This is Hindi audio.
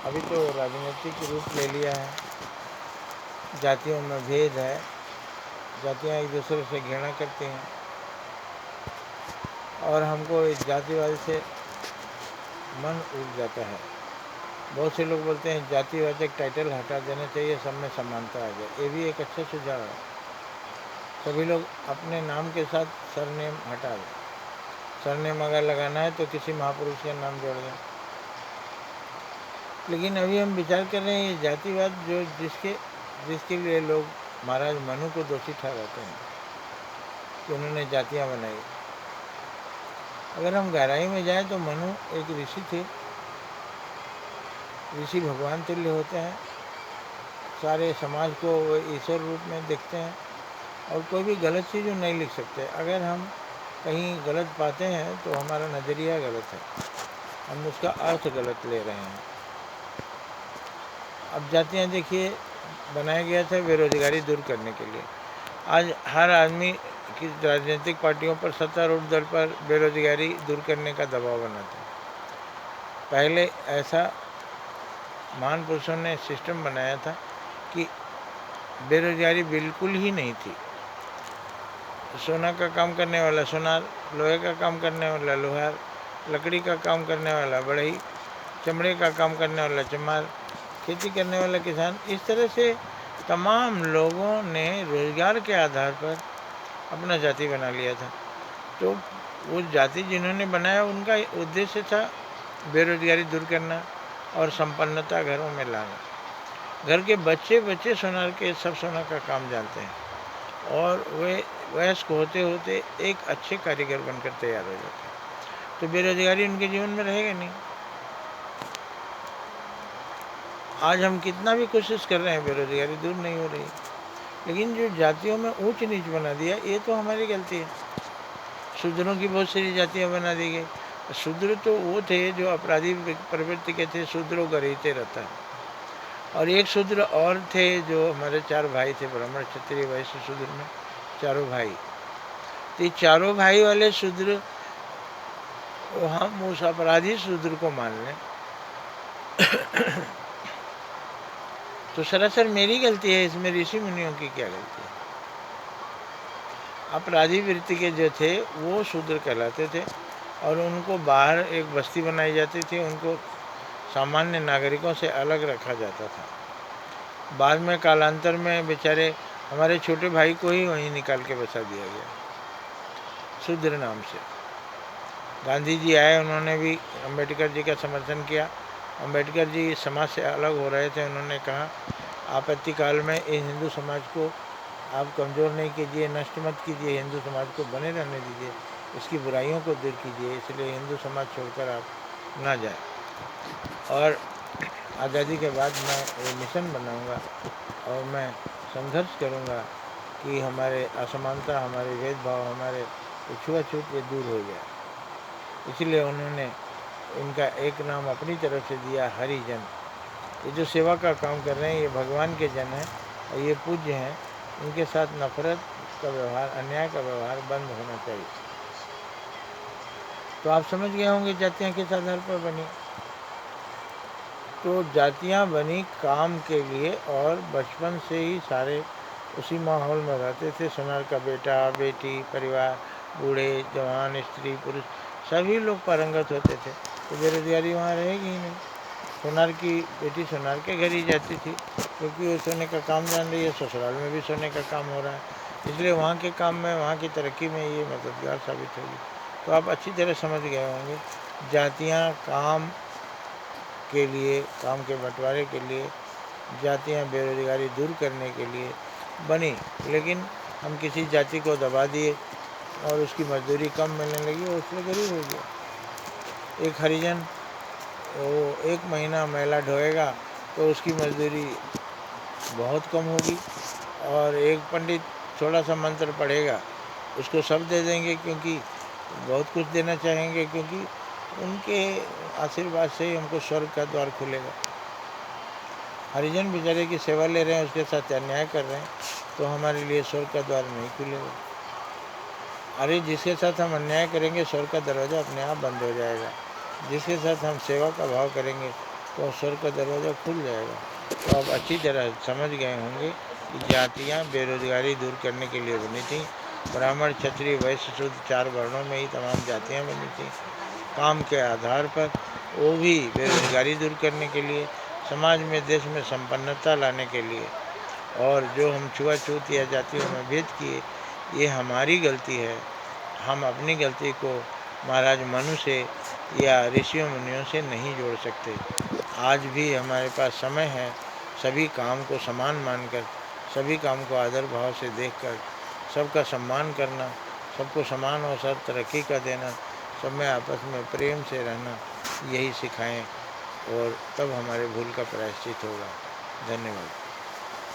अभी तो राजनीतिक रूप ले लिया है, जातियों में भेद है, जातियाँ एक दूसरे से घृणा करती हैं और हमको इस जातिवाद से मन उठ जाता है। बहुत से लोग बोलते हैं जातिवाचक टाइटल हटा देना चाहिए, सब में समानता आ जाए। ये भी एक अच्छा सुझाव है। सभी लोग अपने नाम के साथ सरनेम हटा दें। सरनेम अगर लगाना है तो किसी महापुरुष का नाम जोड़ दें। लेकिन अभी हम विचार कर रहे हैं ये जातिवाद जो जिसके लिए लोग महाराज मनु को दोषी ठहराते हैं कि उन्होंने जातियाँ बनाई। अगर हम गहराई में जाएं तो मनु एक ऋषि थे। ऋषि भगवान तुल्य होते हैं, सारे समाज को वो ईश्वर रूप में देखते हैं और कोई भी गलत चीज़ नहीं लिख सकते। अगर हम कहीं गलत पाते हैं तो हमारा नज़रिया गलत है, हम उसका अर्थ गलत ले रहे हैं। अब जातियाँ देखिए बनाया गया था बेरोजगारी दूर करने के लिए। आज हर आदमी की राजनीतिक पार्टियों पर, सत्तारूढ़ दल पर बेरोजगारी दूर करने का दबाव बनाता है। पहले ऐसा महान पुरुषों ने सिस्टम बनाया था कि बेरोजगारी बिल्कुल ही नहीं थी। सोना का काम करने वाला सोनार, लोहे का काम करने वाला लोहार, लकड़ी का काम करने वाला बढ़ई, चमड़े का काम करने वाला चमार, खेती करने वाला किसान। इस तरह से तमाम लोगों ने रोजगार के आधार पर अपना जाति बना लिया था। तो वो जाति जिन्होंने बनाया उनका उद्देश्य था बेरोजगारी दूर करना और संपन्नता घरों में लाना। घर के बच्चे बच्चे सोनार के सब सोना का काम जानते हैं और वे वयस्क होते होते एक अच्छे कारीगर बनकर तैयार हो जाते हैं। तो बेरोजगारी उनके जीवन में रहेगा नहीं। आज हम कितना भी कोशिश कर रहे हैं, बेरोजगारी दूर नहीं हो रही। लेकिन जो जातियों में ऊंच नीच बना दिया, ये तो हमारी गलती है। शूद्रों की बहुत सारी जातियाँ बना दी गई। शूद्र तो वो थे जो अपराधी प्रवृत्ति के थे, शूद्रों का रहते रहता है। और एक शूद्र और थे जो हमारे 4 भाई थे, ब्राह्मण क्षत्रिय वैश्य शूद्र में 4 भाई। तो ये 4 भाई वाले शूद्र, हम उस अपराधी शूद्र को मान लें तो सरासर मेरी गलती है, इसमें ऋषि मुनियों की क्या गलती है। अपराधी वृत्ति के जो थे वो शूद्र कहलाते थे और उनको बाहर एक बस्ती बनाई जाती थी, उनको सामान्य नागरिकों से अलग रखा जाता था। बाद में कालांतर में बेचारे हमारे छोटे भाई को ही वहीं निकाल के बसा दिया गया शूद्र नाम से। गांधी जी आए, उन्होंने भी अम्बेडकर जी का समर्थन किया। अम्बेडकर जी समाज से अलग हो रहे थे, उन्होंने कहा आपत्ति काल में इस हिंदू समाज को आप कमज़ोर नहीं कीजिए, नष्ट मत कीजिए, हिंदू समाज को बने रहने दीजिए, इसकी बुराइयों को दूर कीजिए, इसलिए हिंदू समाज छोड़कर आप ना जाए। और आज़ादी के बाद मैं ये मिशन बनाऊंगा और मैं संघर्ष करूंगा कि हमारे असमानता, हमारे भेदभाव, हमारे छुआछूत ये दूर हो जाए। इसलिए उन्होंने इनका एक नाम अपनी तरफ से दिया, हरिजन। ये जो सेवा का काम कर रहे हैं ये भगवान के जन हैं और ये पूज्य हैं। इनके साथ नफरत का व्यवहार, अन्याय का व्यवहार बंद होना चाहिए। तो आप समझ गए होंगे जातियाँ किस आधार पर बनी। तो जातियाँ बनी काम के लिए और बचपन से ही सारे उसी माहौल में रहते थे। सोनार का बेटा बेटी, परिवार, बूढ़े जवान, स्त्री पुरुष सभी लोग पारंगत होते थे। तो बेरोजगारी वहाँ रहेगी ही नहीं। सोनार की बेटी सोनार के घर ही जाती थी क्योंकि वो सोने का काम जान रही है, ससुराल में भी सोने का काम हो रहा है, इसलिए वहाँ के काम में, वहाँ की तरक्की में ये मददगार साबित होगी। तो आप अच्छी तरह समझ गए होंगे जातियाँ काम के लिए, काम के बंटवारे के लिए, जातियाँ बेरोजगारी दूर करने के लिए बनी। लेकिन हम किसी जाति को दबा दिए और उसकी मजदूरी कम मिलने लगी, वो उससे गरीब हो गया। एक हरिजन वो 1 महीना मैला ढोएगा तो उसकी मजदूरी बहुत कम होगी। और एक पंडित थोड़ा सा मंत्र पढ़ेगा, उसको सब दे देंगे क्योंकि बहुत कुछ देना चाहेंगे, क्योंकि उनके आशीर्वाद से ही हमको स्वर्ग का द्वार खुलेगा। हरिजन बेचारे की सेवा ले रहे हैं, उसके साथ अन्याय कर रहे हैं, तो हमारे लिए स्वर्ग का द्वार नहीं खुलेगा। अरे जिसके साथ हम अन्याय करेंगे स्वर्ग का दरवाज़ा अपने आप बंद हो जाएगा। जिसके साथ हम सेवा का भाव करेंगे तो स्वर्ग का दरवाज़ा खुल जाएगा। तो आप अच्छी तरह समझ गए होंगे कि जातियाँ बेरोजगारी दूर करने के लिए बनी थी। ब्राह्मण, क्षत्रिय, वैश्य, शूद्र 4 वर्णों में ही तमाम जातियाँ बनी थी। काम के आधार पर वो भी बेरोजगारी दूर करने के लिए, समाज में, देश में संपन्नता लाने के लिए। और जो हम छुआछूत या जातियों में भेद किए, ये हमारी गलती है। हम अपनी गलती को महाराज मनु से या ऋषियों मुनियों से नहीं जोड़ सकते। आज भी हमारे पास समय है सभी काम को समान मानकर, सभी काम को आदर भाव से देखकर, सबका सम्मान करना, सबको समान अवसर, तरक्की का देना, सब में आपस में प्रेम से रहना, यही सिखाएं और तब हमारे भूल का प्रायश्चित होगा। धन्यवाद।